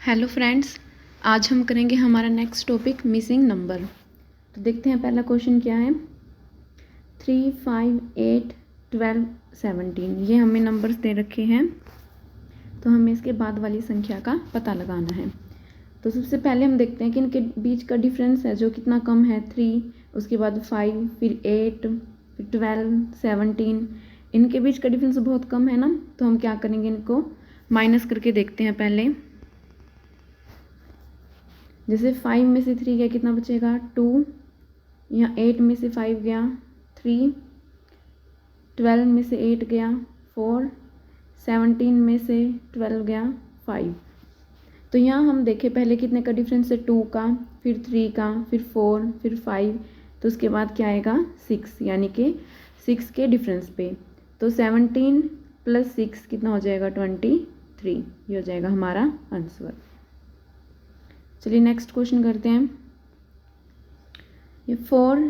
Hello friends, आज हम करेंगे हमारा नेक्स्ट टॉपिक मिसिंग नंबर। तो देखते हैं पहला क्वेश्चन क्या है। 3, 5, 8, 12, 17 ये हमें नंबर्स दे रखे हैं, तो हमें इसके बाद वाली संख्या का पता लगाना है। तो सबसे पहले हम देखते हैं कि इनके बीच का डिफरेंस है जो कितना कम है। 3, उसके बाद 5, फिर 8, फिर 12, 17 इनके बीच का डिफरेंस बहुत कम है ना। तो हम क्या करेंगे, इनको माइनस करके देखते हैं पहले। जैसे 5 में से 3 गया, कितना बचेगा 2। यहाँ 8 में से 5 गया 3, 12 में से 8 गया 4, 17 में से 12 गया 5। तो यहाँ हम देखें पहले कितने का डिफरेंस है, 2 का, फिर 3 का, फिर 4, फिर 5। तो उसके बाद क्या आएगा 6, यानी कि 6 के डिफरेंस पे। तो 17 + 6 कितना हो जाएगा 23। ये हो जाएगा हमारा आंसर। चलिए नेक्स्ट क्वेश्चन करते हैं। ये 4,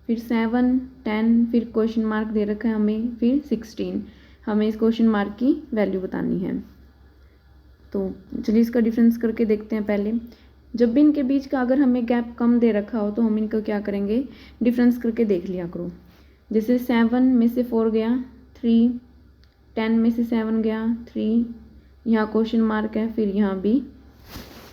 फिर 7, 10, फिर क्वेश्चन मार्क दे रखा है हमें, फिर 16। हमें इस क्वेश्चन मार्क की वैल्यू बतानी है। तो चलिए इसका डिफरेंस करके देखते हैं पहले। जब भी इनके बीच का अगर हमें गैप कम दे रखा हो तो हम इनको क्या करेंगे, डिफरेंस करके देख लिया करो। जैसे 7 में से 4 गया 3, 10 में से 7 गया 3, यहाँ क्वेश्चन मार्क है, फिर यहाँ भी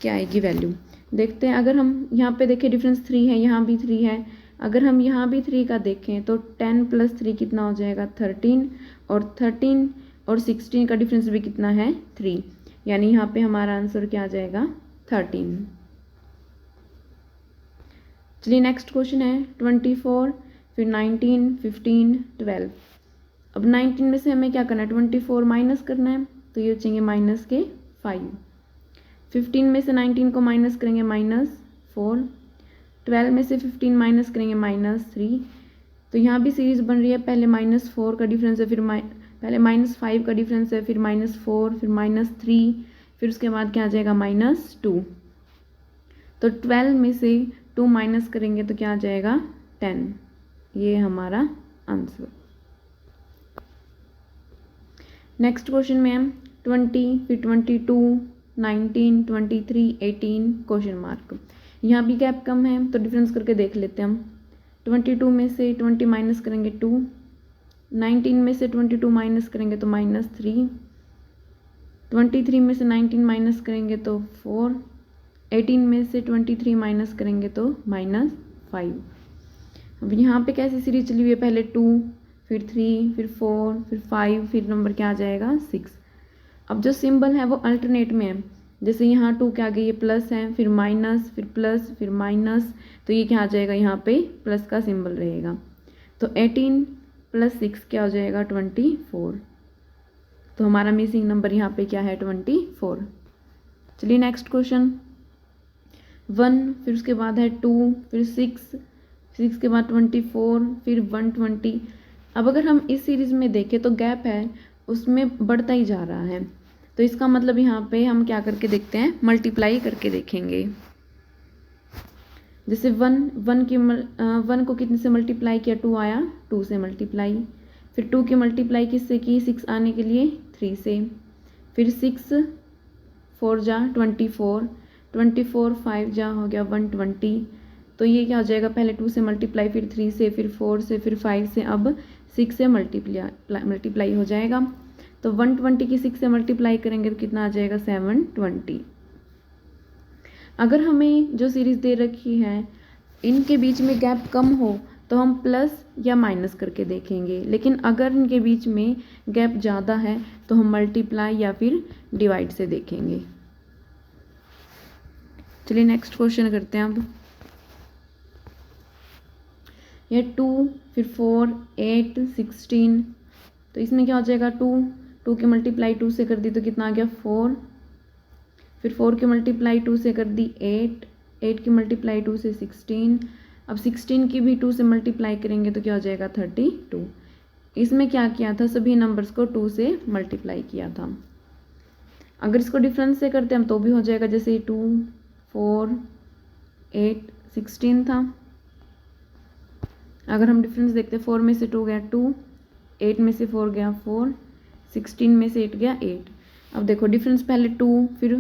क्या आएगी वैल्यू। देखते हैं, अगर हम यहाँ पे देखें डिफरेंस 3 है, यहाँ भी 3 है। अगर हम यहाँ भी 3 का देखें तो 10 + 3 कितना हो जाएगा 13, और 13 और 16 का डिफरेंस भी कितना है 3, यानी यहाँ पे हमारा आंसर क्या आ जाएगा 13। चलिए नेक्स्ट क्वेश्चन है 24, फिर 19, 15, 12। अब 19 में से हमें क्या करना है, 24 माइनस करना है, तो ये बचेंगे -5। 15 में से 19 को माइनस करेंगे -4, 12 में से 15 माइनस करेंगे -3। तो यहाँ भी सीरीज बन रही है, पहले -4 का डिफरेंस है, फिर पहले -5 का डिफरेंस है, फिर -4, फिर -3, फिर उसके बाद क्या आ जाएगा -2। तो 12 में से 2 माइनस करेंगे तो क्या आ जाएगा 10। ये हमारा आंसर। नेक्स्ट क्वेश्चन में हम 20, फिर 22, 19, 23, 18 क्वेश्चन मार्क। यहाँ भी गैप कम है तो डिफरेंस करके देख लेते हैं हम। 22 में से 20 माइनस करेंगे 2, 19 में से 22 माइनस करेंगे तो -3, 23 में से 19 माइनस करेंगे तो 4, 18 में से 23 माइनस करेंगे तो -5। अब यहाँ पे कैसी सीरीज चली हुई है, पहले 2, फिर 3, फिर 4, फिर 5, फिर नंबर क्या आ जाएगा 6। अब जो सिंबल है वो अल्टरनेट में है। जैसे यहाँ 2 क्या आ गई, ये प्लस है, फिर माइनस, फिर प्लस, फिर माइनस, तो ये क्या आ जाएगा, यहाँ पे प्लस का सिंबल रहेगा। तो 18 + 6 क्या हो जाएगा 24। तो हमारा मिसिंग नंबर यहाँ पे क्या है 24। चलिए नेक्स्ट क्वेश्चन 1, फिर उसके बाद है 2, फिर 6 के बाद 24, फिर 120। अब अगर हम इस सीरीज में देखें तो गैप है उसमें बढ़ता ही जा रहा है। तो इसका मतलब यहाँ पे हम क्या करके देखते हैं, मल्टीप्लाई करके देखेंगे। जैसे 1 को कितने से मल्टीप्लाई किया, 2 आया, 2 से मल्टीप्लाई। फिर 2 की मल्टीप्लाई किससे की, 6 आने के लिए 3 से। फिर 6 4 जा 24, 24 5 जा हो गया 120। तो ये क्या हो जाएगा, पहले 2 से मल्टीप्लाई, फिर 3 से, फिर 4 से, फिर 5 से, अब 6 से मल्टीप्लाई हो जाएगा। तो 120 की 6 से मल्टीप्लाई करेंगे तो कितना आ जाएगा 720। अगर हमें जो सीरीज दे रखी है इनके बीच में गैप कम हो तो हम प्लस या माइनस करके देखेंगे, लेकिन अगर इनके बीच में गैप ज़्यादा है तो हम मल्टीप्लाई या फिर डिवाइड से देखेंगे। चलिए नेक्स्ट क्वेश्चन करते हैं अब। ये 2, फिर 4, 8, 16। तो इसमें क्या हो जाएगा, 2 की मल्टीप्लाई 2 से कर दी तो कितना आ गया 4, फिर 4 की मल्टीप्लाई 2 से कर दी 8 की मल्टीप्लाई 2 से 16। अब 16 की भी 2 से मल्टीप्लाई करेंगे तो क्या हो जाएगा 32। इसमें क्या किया था, सभी नंबर्स को 2 से मल्टीप्लाई किया था। अगर इसको डिफरेंस से करते हम तो भी हो जाएगा, जैसे 2, 4, 8, 16 था। अगर हम डिफरेंस देखते, 4 में से 2 गया 2, 8 में से 4 गया 4, 16 में से 8 गया 8। अब देखो डिफरेंस पहले 2, फिर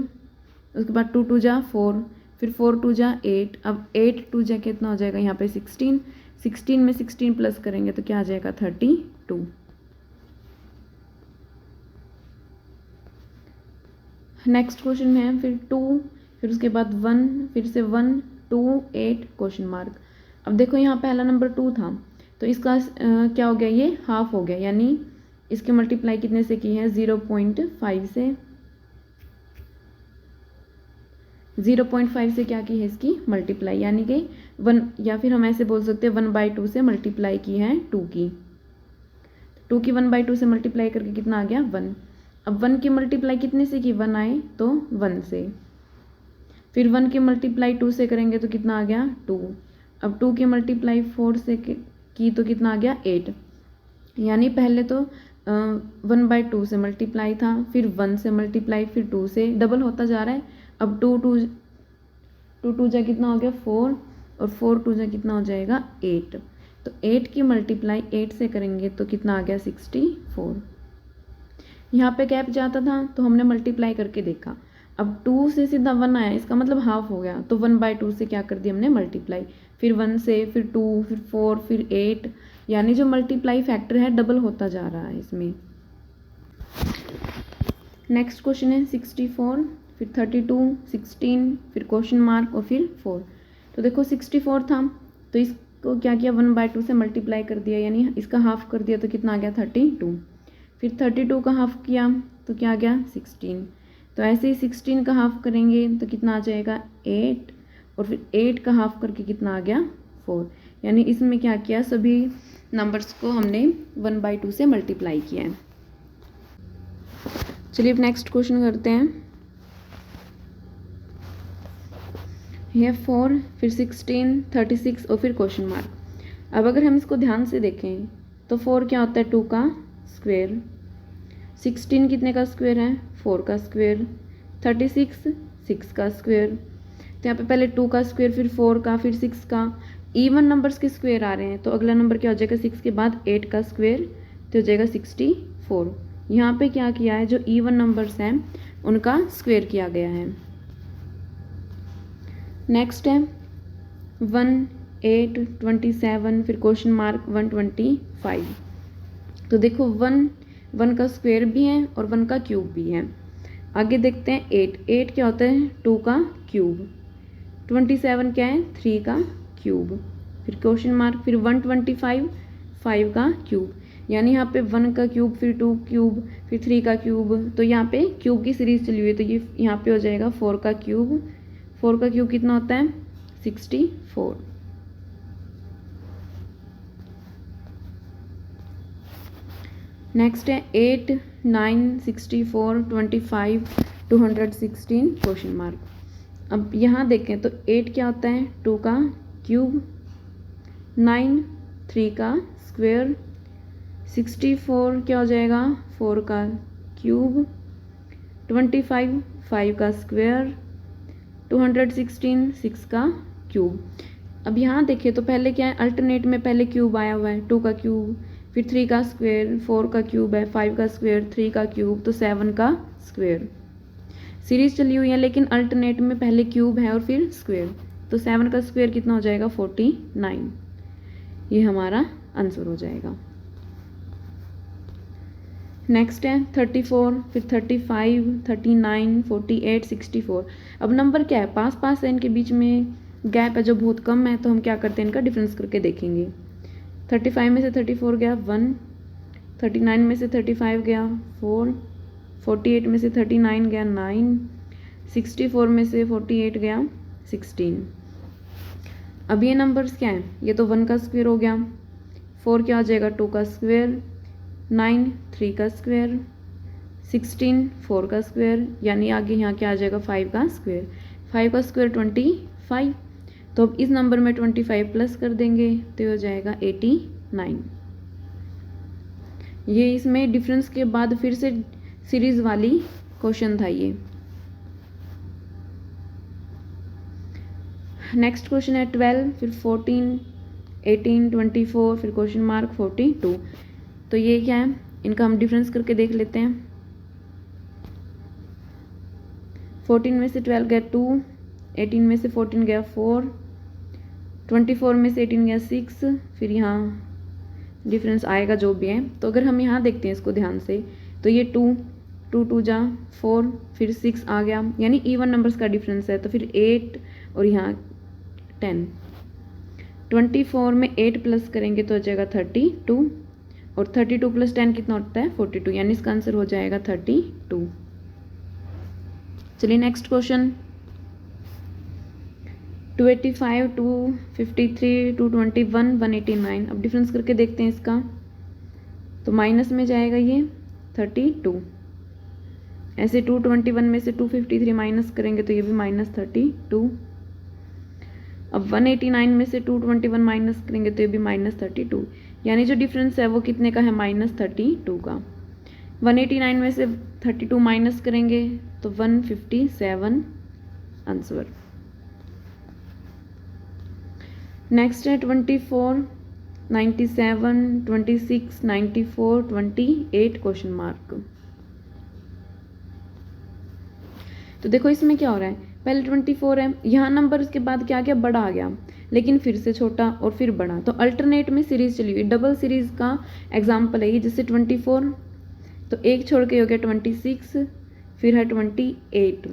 उसके बाद 2 2 जा 4, फिर 4 2 जा 8, अब 8 2 जा कितना हो जाएगा यहाँ पे 16, 16 में 16 प्लस करेंगे तो क्या आ जाएगा 32। नेक्स्ट क्वेश्चन में है फिर 2, फिर उसके बाद 1, फिर से 1 2 8 क्वेश्चन मार्क। अब देखो यहाँ पहला नंबर 2 था तो इसका क्या हो गया, ये हाफ हो गया, यानी इसकी मल्टीप्लाई कितने से की है 0.5 से, 0.5 से क्या की है इसकी मल्टीप्लाई, यानी कि 1, या फिर हम ऐसे बोल सकते हैं 1/2 से मल्टीप्लाई की है 2 की। 2 की 1/2 से मल्टीप्लाई करके कितना आ गया 1। अब 1 की मल्टीप्लाई कितने से की 1 आए तो 1 से, फिर 1 की मल्टीप्लाई 2 से करेंगे तो कितना आ गया 2। अब 2 की मल्टीप्लाई 4 से की तो कितना आ गया 8, यानी पहले तो 1/2 से मल्टीप्लाई था, फिर 1 से मल्टीप्लाई, फिर 2 से, डबल होता जा रहा है। अब 2 2 जा कितना हो गया 4, और 4 2 जा कितना हो जाएगा 8, तो 8 की मल्टीप्लाई 8 से करेंगे तो कितना आ गया 64। यहाँ पे गैप जाता था तो हमने मल्टीप्लाई करके देखा, अब 2 से सीधा 1 आया, इसका मतलब हाफ हो गया, तो 1/2 से क्या कर दिया हमने मल्टीप्लाई, फिर 1 से, फिर 2, फिर 4, फिर 8, यानी जो मल्टीप्लाई फैक्टर है डबल होता जा रहा है इसमें। नेक्स्ट क्वेश्चन है 64, फिर 32, 16, फिर क्वेश्चन मार्क और फिर 4। तो देखो 64 था तो इसको क्या किया 1/2 से मल्टीप्लाई कर दिया, यानी इसका हाफ कर दिया तो कितना आ गया 32, फिर 32 का हाफ किया तो क्या आ गया 16, तो ऐसे ही 16 का हाफ करेंगे तो कितना आ जाएगा 8, और फिर 8 का हाफ करके कितना आ गया 4, यानी इसमें क्या किया सभी नंबर्स को हमने 1/2 से मल्टीप्लाई किया है। चलिए अब नेक्स्ट क्वेश्चन करते हैं। यह 4, फिर 16, 36 और फिर क्वेश्चन मार्क। अब अगर हम इसको ध्यान से देखें तो 4 क्या होता है 2 का स्क्वायर, 16 कितने का स्क्वायर है 4 का स्क्वायर, 36 6 का स्क्वायर, तो यहाँ पे पहले 2 का स्क्वायर, फिर 4 का, फिर 6 का, इवन नंबर्स के स्क्वायर आ रहे हैं तो अगला नंबर क्या हो जाएगा 6 के बाद 8 का स्क्वायर तो हो जाएगा 64। यहाँ पे क्या किया है जो इवन नंबर्स हैं उनका स्क्वायर किया गया है। नेक्स्ट है 1 8 27, फिर क्वेश्चन मार्क 125। तो देखो 1 का स्क्वायर भी है और 1 का क्यूब भी है। आगे देखते हैं 8 क्या होता है 2 का क्यूब, 27 क्या है 3 का क्यूब, फिर क्वेश्चन मार्क, फिर 125 5 का क्यूब, यानी यहाँ पे 1 का क्यूब, फिर 2 क्यूब, फिर 3 का क्यूब, तो यहाँ पे क्यूब की सीरीज चली हुई है तो ये यहाँ पे हो जाएगा 4 का क्यूब। 4 का क्यूब कितना होता है 64। नेक्स्ट है 8 9 64 25 216 क्वेश्चन मार्क। अब यहाँ देखें तो 8 क्या होता है 2 का क्यूब, 9 3 का स्क्वायर, 64 क्या हो जाएगा 4 का क्यूब, 25 5 का स्क्वायर, 216 6 का क्यूब। अब यहाँ देखिए तो पहले क्या है अल्टरनेट में पहले क्यूब आया हुआ है 2 का क्यूब, फिर 3 का स्क्वायर, 4 का क्यूब है, 5 का स्क्वायर, 3 का क्यूब, तो 7 का स्क्वायर। सीरीज चली हुई है लेकिन अल्टरनेट में पहले क्यूब है और फिर स्क्वायर, तो 7 का स्क्वायर कितना हो जाएगा 49, ये हमारा आंसर हो जाएगा। नेक्स्ट है 34, फिर 35 39 48 64। अब नंबर क्या है पास पास है, इनके बीच में गैप है जो बहुत कम है, तो हम क्या करते हैं इनका डिफरेंस करके देखेंगे। 35 में से 34 गया 1, 39 में से 35 गया 4, 48 में से 39 गया 9, 64 में से 48 गया 16। अब ये नंबर्स क्या हैं, ये तो 1 का स्क्वायर हो गया, 4 क्या हो जाएगा 2 का स्क्वायर, 9 3 का स्क्वायर, 16 4 का स्क्वायर, यानी आगे यहाँ क्या आ जाएगा 5 का स्क्वायर। 5 का स्क्वायर 25, तो अब इस नंबर में 25 प्लस कर देंगे तो हो जाएगा 89। ये इसमें डिफरेंस के बाद फिर से सीरीज वाली क्वेश्चन था ये। नेक्स्ट क्वेश्चन है 12, फिर 14 18 24, फिर क्वेश्चन मार्क 42। तो ये क्या है इनका हम डिफरेंस करके देख लेते हैं। 14 में से 12 गया 2, 18 में से 14 गया 4, 24 में से 18 गया 6, फिर यहाँ डिफरेंस आएगा जो भी है। तो अगर हम यहाँ देखते हैं इसको ध्यान से, तो ये 2 2 जा 4, फिर 6 आ गया, यानी इवन नंबर्स का डिफरेंस है। तो फिर 8 और यहाँ 10। 24 में 8 प्लस करेंगे तो हो जाएगा 32, और 32 प्लस 10 कितना होता है 42, यानी इसका आंसर हो जाएगा 32। चलिए नेक्स्ट क्वेश्चन। 285, 253, 221, 189। अब डिफरेंस करके देखते हैं इसका। तो माइनस में जाएगा ये 32, ऐसे 221 में से 253 माइनस करेंगे तो ये भी माइनस 32। अब 189 में से 221 माइनस करेंगे तो ये भी माइनस 32, यानी जो डिफरेंस है वो कितने का है माइनस 32 का। 189 में से 32 माइनस करेंगे तो 157 आंसर। नेक्स्ट है 24, 97, 26, 94, 28 क्वेश्चन मार्क। तो देखो इसमें क्या हो रहा है, पहले 24 है, यहाँ नंबर के बाद क्या गया बड़ा आ गया, लेकिन फिर से छोटा और फिर बड़ा। तो अल्टरनेट में सीरीज चली हुई, डबल सीरीज का एग्जाम्पल है ये। जैसे 24 तो एक छोड़ के हो गया 26, फिर है 28,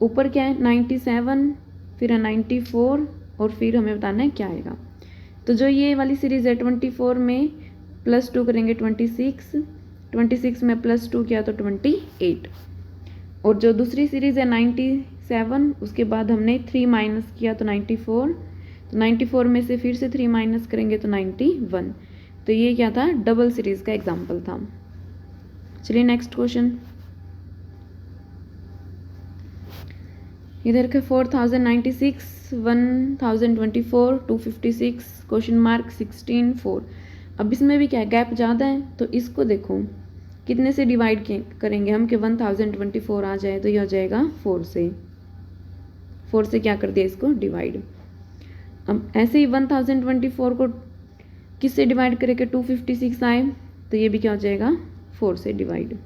ऊपर क्या है 97, फिर है 94, और फिर हमें बताना है क्या आएगा। तो जो ये वाली सीरीज़ है 24 में +2 करेंगे 26, 26 में +2 किया तो 28, और जो दूसरी सीरीज़ है 97, उसके बाद हमने 3 माइनस किया तो 94, तो 94 में से फिर से 3 माइनस करेंगे तो 91। तो ये क्या था, डबल सीरीज़ का एग्जाम्पल था। चलिए नेक्स्ट क्वेश्चन। इधर का 4096, 1024, 256 क्वेश्चन मार्क 16, 4। अब इसमें भी क्या है, गैप ज़्यादा है, तो इसको देखो कितने से डिवाइड करेंगे हम कि 1024 आ जाए, तो ये हो जाएगा 4 से। 4 से क्या कर दिया इसको डिवाइड। अब ऐसे ही 1024 को किससे डिवाइड करें कि 256 आए, तो ये भी क्या हो जाएगा 4 से डिवाइड।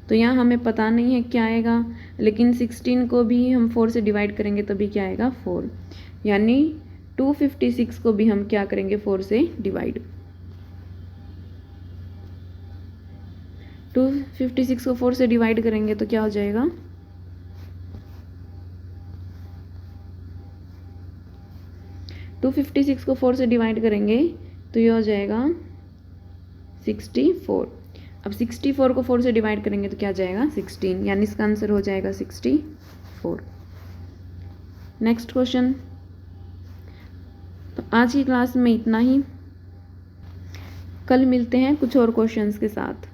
तो यहाँ हमें पता नहीं है क्या आएगा, लेकिन 16 को भी हम 4 से डिवाइड करेंगे तभी क्या आएगा 4, यानी 256 को भी हम क्या करेंगे 4 से डिवाइड। 256 को 4 से डिवाइड करेंगे तो क्या हो जाएगा 256 को 4 से डिवाइड करेंगे तो ये हो जाएगा 64। अब 64 को 4 से डिवाइड करेंगे तो क्या जाएगा 16, यानी इसका आंसर हो जाएगा 64। Next question. तो आज की क्लास में इतना ही, कल मिलते हैं कुछ और क्वेश्चंस के साथ।